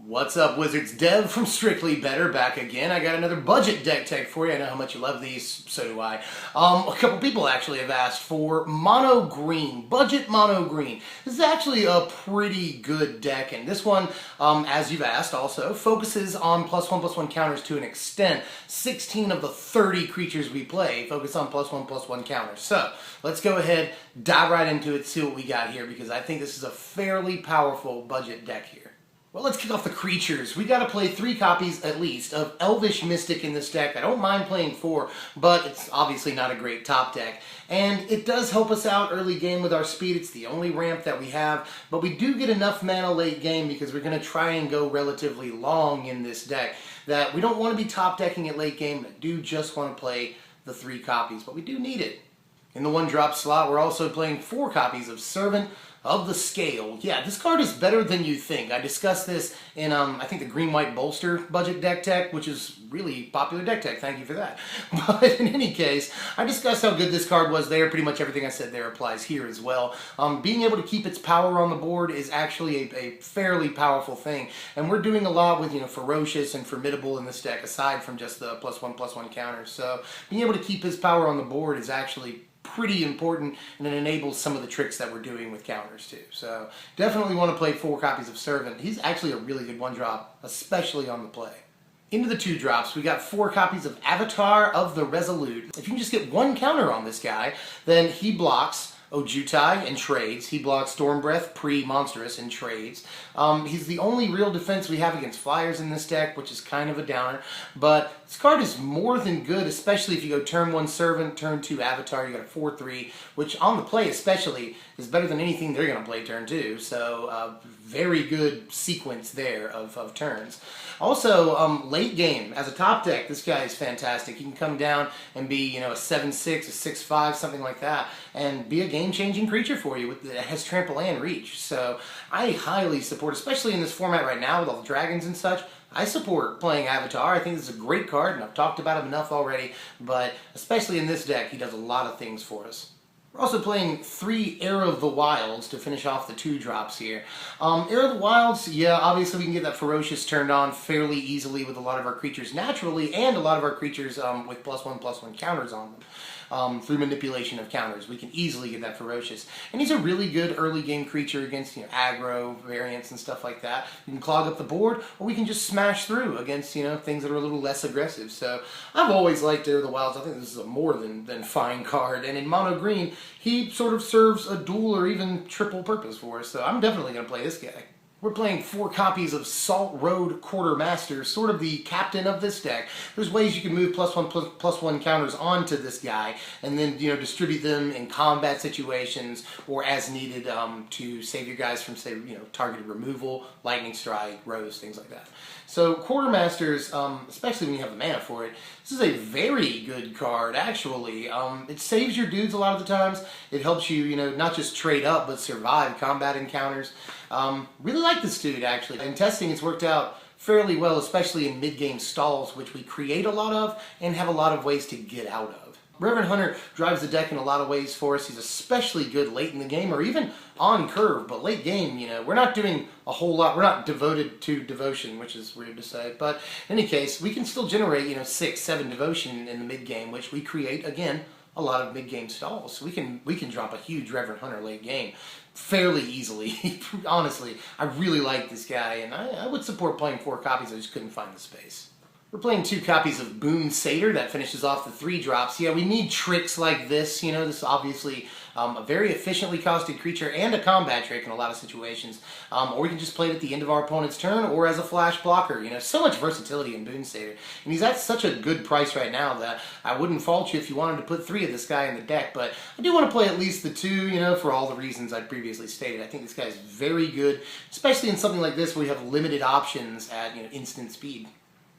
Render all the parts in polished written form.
What's up, Wizards? Dev from Strictly Better back again. I got another budget deck tech for you. I know how much you love these, so do I. A couple people actually have asked for mono green, budget mono green. This is actually a pretty good deck, and this one, as you've asked also, focuses on +1/+1 counters to an extent. 16 of the 30 creatures we play focus on +1/+1 counters. So, let's go ahead, dive right into it, see what we got here, because I think this is a fairly powerful budget deck here. Well, let's kick off the creatures. We gotta play 3 copies, at least, of Elvish Mystic in this deck. I don't mind playing 4, but it's obviously not a great top deck. And it does help us out early game with our speed. It's the only ramp that we have, but we do get enough mana late game because we're gonna try and go relatively long in this deck that we don't want to be top decking at late game, but do just want to play the 3 copies, but we do need it. In the 1-drop slot, we're also playing 4 copies of Servant of the Scale. Yeah, this card is better than you think. I discussed this in, I think, the Green-White Bolster budget deck tech, which is really popular deck tech. Thank you for that. But in any case, I discussed how good this card was there. Pretty much everything I said there applies here as well. Being able to keep its power on the board is actually a fairly powerful thing. And we're doing a lot with, Ferocious and Formidable in this deck, aside from just the +1/+1 counters. So being able to keep his power on the board is actually pretty important, and it enables some of the tricks that we're doing with counters too. So definitely want to play 4 copies of Servant. He's actually a really good 1-drop, especially on the play. Into the 2-drops, we got 4 copies of Avatar of the Resolute. If you can just get 1 counter on this guy, then he blocks Ojutai and trades. He blocks Stormbreath, pre-monstrous, and trades. He's the only real defense we have against flyers in this deck, which is kind of a downer. But this card is more than good, especially if you go turn 1 Servant, turn 2 Avatar. You got a 4/3, which on the play especially is better than anything they're going to play turn 2. So very good sequence there of turns. Also, late game, as a top deck, this guy is fantastic. He can come down and be, a 7/6, a 6/5, something like that, and be a game-changing creature for you that has trample and reach. So I highly support, especially in this format right now with all the dragons and such, I support playing Avatar. I think this is a great card, and I've talked about him enough already, but especially in this deck, he does a lot of things for us. We're also playing 3 Heir of the Wilds to finish off the 2-drops here. Heir of the Wilds, yeah, obviously we can get that Ferocious turned on fairly easily with a lot of our creatures naturally, and a lot of our creatures with +1/+1 counters on them. Through manipulation of counters, we can easily get that Ferocious. And he's a really good early game creature against aggro variants and stuff like that. We can clog up the board, or we can just smash through against things that are a little less aggressive. So I've always liked Heir of the Wilds. I think this is a more than fine card. And in mono green, he sort of serves a dual or even triple purpose for us. So I'm definitely going to play this guy. We're playing 4 copies of Salt Road Quartermaster, sort of the captain of this deck. There's ways you can move +1/+1 counters onto this guy, and then distribute them in combat situations or as needed to save your guys from, say, targeted removal, lightning strike, rose, things like that. So Quartermasters, especially when you have the mana for it, this is a very good card actually. It saves your dudes a lot of the times. It helps you, not just trade up but survive combat encounters. Really like this dude actually. In testing, it's worked out fairly well, especially in mid-game stalls, which we create a lot of and have a lot of ways to get out of. Reverend Hunter drives the deck in a lot of ways for us. He's especially good late in the game or even on curve, but late game, we're not doing a whole lot. We're not devoted to devotion, which is weird to say, but in any case, we can still generate, 6, 7 devotion in the mid-game, which we create, again, a lot of mid-game stalls. So we can drop a huge Reverend Hunter late game fairly easily. Honestly, I really like this guy, and I would support playing 4 copies. I just couldn't find the space. We're playing 2 copies of Boon Satyr. That finishes off the 3-drops. Yeah, we need tricks like this. This is obviously a very efficiently costed creature and a combat trick in a lot of situations. Or we can just play it at the end of our opponent's turn or as a flash blocker. So much versatility in Boon Satyr. And he's at such a good price right now that I wouldn't fault you if you wanted to put 3 of this guy in the deck. But I do want to play at least the 2, for all the reasons I previously stated. I think this guy is very good, especially in something like this where we have limited options at instant speed.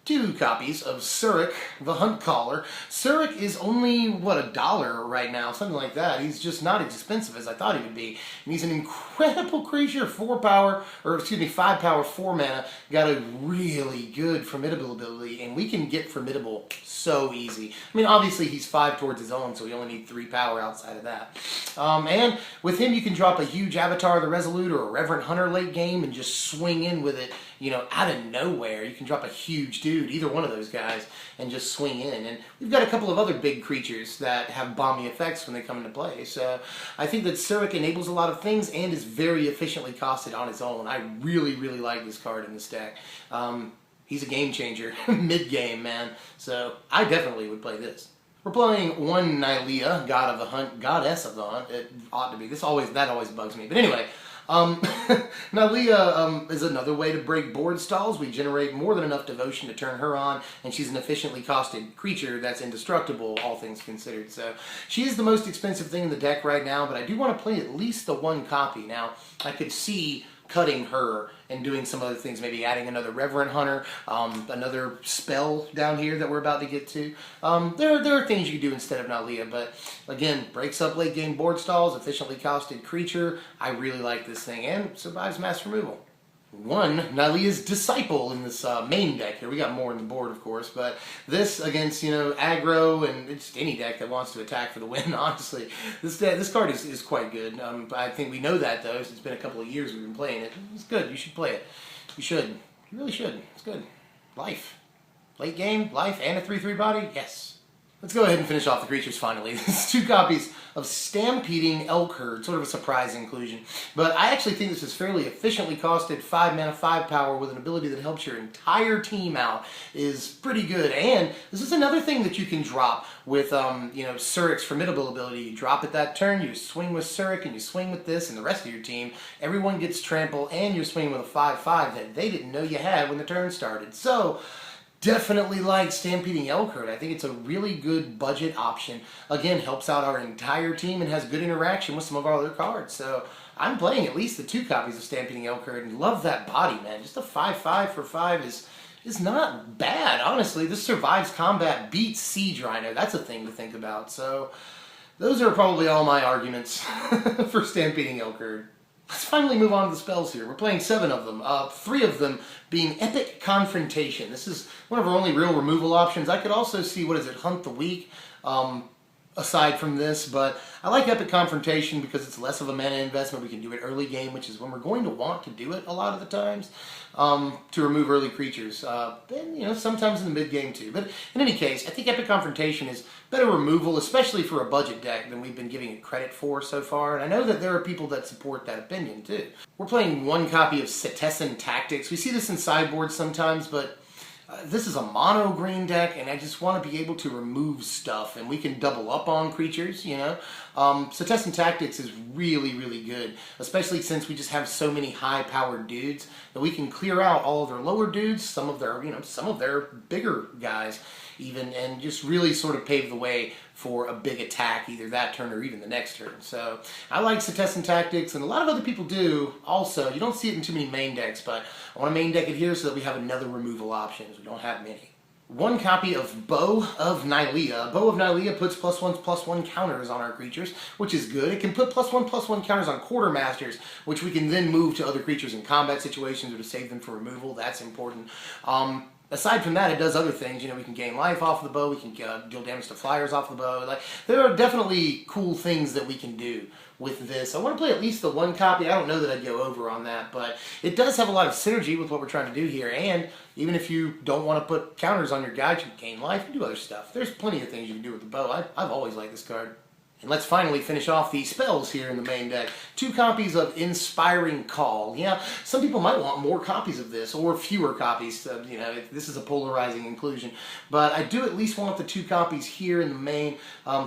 2 copies of Surak, the Hunt Caller. Surak is only, $1 right now, something like that. He's just not as expensive as I thought he would be. And he's an incredible creature, 5 power, 4 mana. Got a really good Formidable ability, and we can get Formidable so easy. I mean, obviously he's 5 towards his own, so we only need 3 power outside of that. And with him, you can drop a huge Avatar of the Resolute or a Reverent Hunter late game and just swing in with it, you know, out of nowhere, you can drop a huge dude, either one of those guys, and just swing in. And we've got a couple of other big creatures that have bomby effects when they come into play. So I think that Surrak enables a lot of things and is very efficiently costed on its own. I really, really like this card in this deck. He's a game changer, mid-game, man. So I definitely would play this. We're playing one Night Lea, God of the Hunt, Goddess of the Hunt. It ought to be. That always bugs me. But anyway, Night Lea is another way to break board stalls. We generate more than enough devotion to turn her on, and she's an efficiently costed creature that's indestructible, all things considered. So she is the most expensive thing in the deck right now, but I do want to play at least the one copy. Now, I could see cutting her and doing some other things, maybe adding another Reverent Hunter, another spell down here that we're about to get to. There are things you can do instead of Night Lea, but again, breaks up late game board stalls, efficiently costed creature. I really like this thing, and survives mass removal. One, Night Lea's Disciple in this main deck here. We got more on the board, of course, but this against, you know, aggro and just any deck that wants to attack for the win, honestly. This card is quite good. I think we know that, though. It's been a couple of years we've been playing it. It's good. You should play it. You should. You really should. It's good. Life. Late game, life, and a 3/3 body? Yes. Let's go ahead and finish off the creatures finally. This is 2 copies of Stampeding Elk Herd, sort of a surprise inclusion. But I actually think this is fairly efficiently costed. 5 mana, 5 power with an ability that helps your entire team out is pretty good. And this is another thing that you can drop with, you know, Surak's Formidable ability. You drop it that turn, you swing with Surak, and you swing with this, and the rest of your team, everyone gets trample, and you're swinging with a 5/5 that they didn't know you had when the turn started. So definitely like Stampeding Elk Herd. I think it's a really good budget option. Again, helps out our entire team and has good interaction with some of our other cards. So I'm playing at least the 2 copies of Stampeding Elk Herd and love that body, man. Just a 5/5 for 5 is not bad, honestly. This survives combat, beats Siege Rhino. That's a thing to think about. So those are probably all my arguments for Stampeding Elk Herd. Let's finally move on to the spells here. We're playing 7 of them, 3 of them being Epic Confrontation. This is one of our only real removal options. I could also see, what is it, Hunt the Weak, aside from this, but I like Epic Confrontation because it's less of a mana investment. We can do it early game, which is when we're going to want to do it a lot of the times, to remove early creatures. And, you know, sometimes in the mid game too. But in any case, I think Epic Confrontation is better removal, especially for a budget deck, than we've been giving it credit for so far. And I know that there are people that support that opinion too. We're playing 1 copy of Setessan Tactics. We see this in sideboard sometimes, but this is a mono green deck, and I just want to be able to remove stuff, and we can double up on creatures, you know. Setessan Tactics is really, really good, especially since we just have so many high-powered dudes that we can clear out all of their lower dudes, some of their, you know, some of their bigger guys even, and just really sort of pave the way for a big attack, either that turn or even the next turn. So I like Setessan Tactics, and a lot of other people do also. You don't see it in too many main decks, but I want to main deck it here so that we have another removal option. We don't have many. 1 copy of Bow of Nylea. Bow of Nylea puts +1/+1 counters on our creatures, which is good. It can put +1/+1 counters on Quartermasters, which we can then move to other creatures in combat situations or to save them for removal. That's important. Aside from that, it does other things. You know, we can gain life off of the bow. We can deal damage to flyers off the bow. Like, there are definitely cool things that we can do with this. I want to play at least the 1 copy. I don't know that I'd go over on that, but it does have a lot of synergy with what we're trying to do here. And even if you don't want to put counters on your guys, you can gain life and do other stuff. There's plenty of things you can do with the bow. I've always liked this card. And let's finally finish off the spells here in the main deck. 2 copies of Inspiring Call. Yeah, some people might want more copies of this, or fewer copies. You know, this is a polarizing inclusion. But I do at least want the 2 copies here in the main.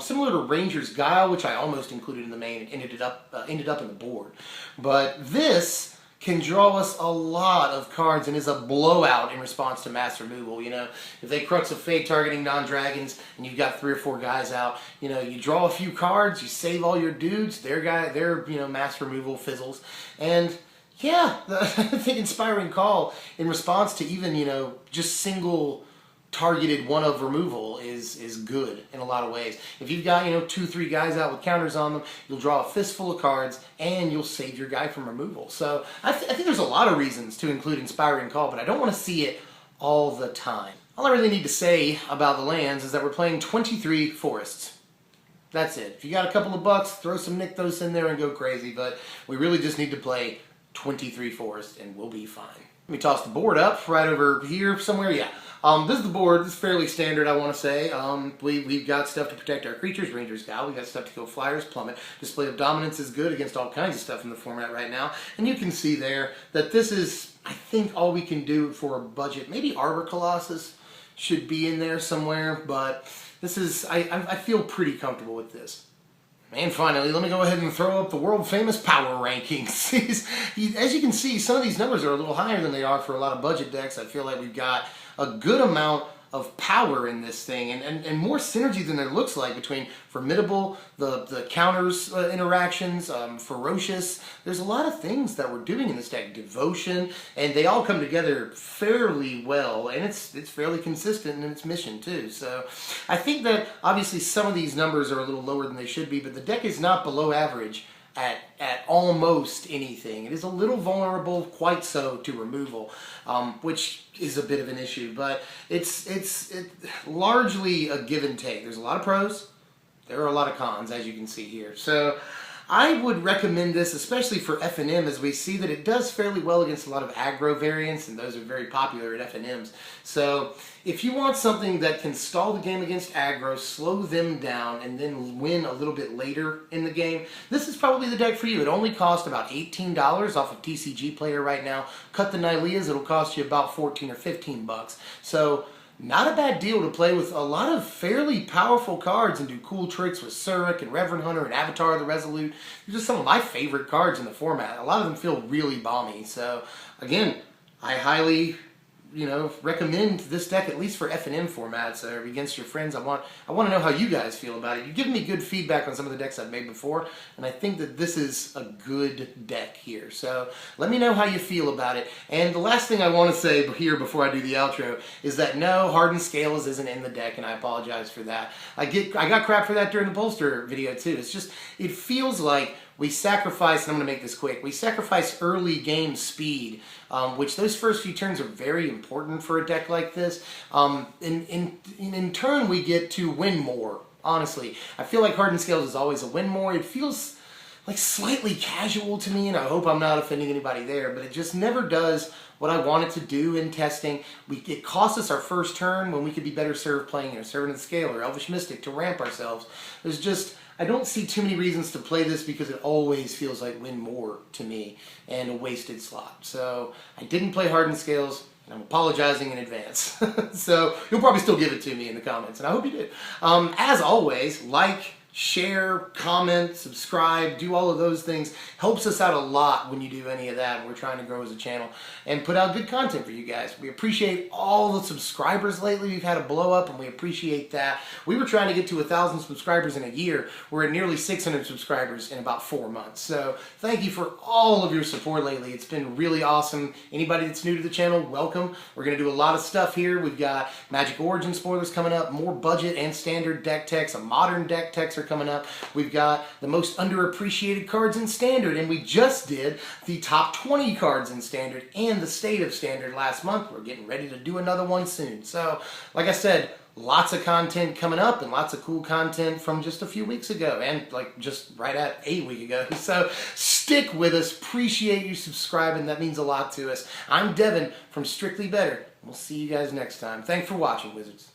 Similar to Ranger's Guile, which I almost included in the main and ended up in the board. But this can draw us a lot of cards and is a blowout in response to mass removal. You know, if they Crux of Fate targeting non-dragons and you've got 3 or 4 guys out, you know, you draw a few cards, you save all your dudes, their you know, mass removal fizzles. And yeah, I think Inspiring Call in response to even, you know, just single targeted 1 of removal is good in a lot of ways. If you've got, you know, 2-3 guys out with counters on them, you'll draw a fistful of cards and you'll save your guy from removal. So I think there's a lot of reasons to include Inspiring Call, but I don't want to see it all the time. All I really need to say about the lands is that we're playing 23 forests. That's it. If you got a couple of bucks, throw some Nykthos in there and go crazy, but we really just need to play 23 forests and we'll be fine. Let me toss the board up right over here somewhere. Yeah. This is the board. This is fairly standard, I want to say. We've got stuff to protect our creatures, Rangers, Guile. We've got stuff to kill flyers, Plummet. Display of Dominance is good against all kinds of stuff in the format right now. And you can see there that this is, I think, all we can do for a budget. Maybe Arbor Colossus should be in there somewhere, but this is, I feel pretty comfortable with this. And finally, let me go ahead and throw up the world-famous power rankings. As you can see, some of these numbers are a little higher than they are for a lot of budget decks. I feel like we've got a good amount of power in this thing, and more synergy than there looks like between Formidable, the counters interactions, Ferocious. There's a lot of things that we're doing in this deck. Devotion, and they all come together fairly well, and it's fairly consistent in its mission too. So I think that obviously some of these numbers are a little lower than they should be, but the deck is not below average at almost anything. It is a little vulnerable, quite so, to removal, which is a bit of an issue, but it's largely a give and take. There's a lot of pros, there are a lot of cons, as you can see here. So I would recommend this, especially for FNM, as we see that it does fairly well against a lot of aggro variants, and those are very popular at FNMs. So if you want something that can stall the game against aggro, slow them down, and then win a little bit later in the game, this is probably the deck for you. It only costs about $18 off of TCG Player right now. Cut the Night Leas, it'll cost you about 14 or 15 bucks. So not a bad deal to play with a lot of fairly powerful cards and do cool tricks with Surrak and Reverend Hunter and Avatar of the Resolute. They're just some of my favorite cards in the format. A lot of them feel really balmy. So again, I highly recommend this deck, at least for FNM formats or against your friends. I want to know how you guys feel about it. You've given me good feedback on some of the decks I've made before, and I think that this is a good deck here. So let me know how you feel about it. And the last thing I want to say here before I do the outro is that no, Hardened Scales isn't in the deck, and I apologize for that. I got crap for that during the bolster video too. It's just, it feels like we sacrifice, and I'm going to make this quick, we sacrifice early game speed, which those first few turns are very important for a deck like this. In turn, we get to win more, honestly. I feel like Hardened Scales is always a win more. It feels like slightly casual to me, and I hope I'm not offending anybody there, but it just never does what I want it to do in testing. It costs us our first turn when we could be better served playing Servant of the Scale or Elvish Mystic to ramp ourselves. There's just, I don't see too many reasons to play this because it always feels like win more to me and a wasted slot. So I didn't play Hardened Scales, and I'm apologizing in advance. So you'll probably still give it to me in the comments, and I hope you did. As always, like, share, comment, subscribe, do all of those things. Helps us out a lot when you do any of that. We're trying to grow as a channel and put out good content for you guys. We appreciate all the subscribers lately. We've had a blow up, and we appreciate that. We were trying to get to 1,000 subscribers in a year. We're at nearly 600 subscribers in about 4 months. So thank you for all of your support lately. It's been really awesome. Anybody that's new to the channel, welcome. We're going to do a lot of stuff here. We've got Magic Origin spoilers coming up, more budget and standard deck techs, a modern deck techs are coming up. We've got the most underappreciated cards in Standard, and we just did the top 20 cards in Standard and the state of Standard last month. We're getting ready to do another one soon. So, like I said, lots of content coming up and lots of cool content from just a few weeks ago and like just right at a week ago. So stick with us. Appreciate you subscribing. That means a lot to us. I'm Devin from Strictly Better. We'll see you guys next time. Thanks for watching, Wizards.